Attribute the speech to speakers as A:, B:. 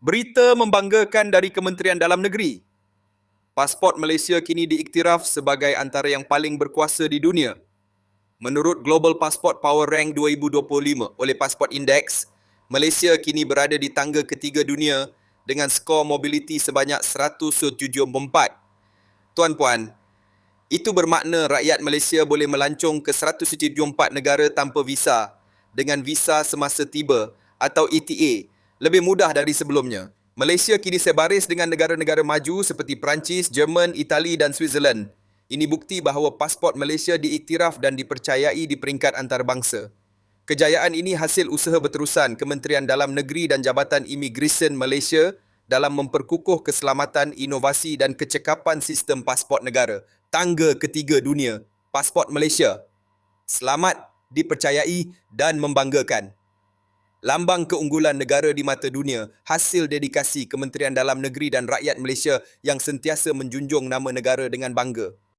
A: Berita membanggakan dari Kementerian Dalam Negeri. Pasport Malaysia kini diiktiraf sebagai antara yang paling berkuasa di dunia. Menurut Global Passport Power Rank 2025 oleh Passport Index, Malaysia kini berada di tangga ketiga dunia dengan skor mobiliti sebanyak 174. Tuan-puan, itu bermakna rakyat Malaysia boleh melancong ke 174 negara tanpa visa dengan visa semasa tiba atau ETA lebih mudah dari sebelumnya. Malaysia kini sebaris dengan negara-negara maju seperti Perancis, Jerman, Itali dan Switzerland. Ini bukti bahawa pasport Malaysia diiktiraf dan dipercayai di peringkat antarabangsa. Kejayaan ini hasil usaha berterusan Kementerian Dalam Negeri dan Jabatan Imigresen Malaysia dalam memperkukuh keselamatan, inovasi dan kecekapan sistem pasport negara. Tangga ketiga dunia, pasport Malaysia. Selamat, dipercayai dan membanggakan. Lambang keunggulan negara di mata dunia, hasil dedikasi Kementerian Dalam Negeri dan rakyat Malaysia yang sentiasa menjunjung nama negara dengan bangga.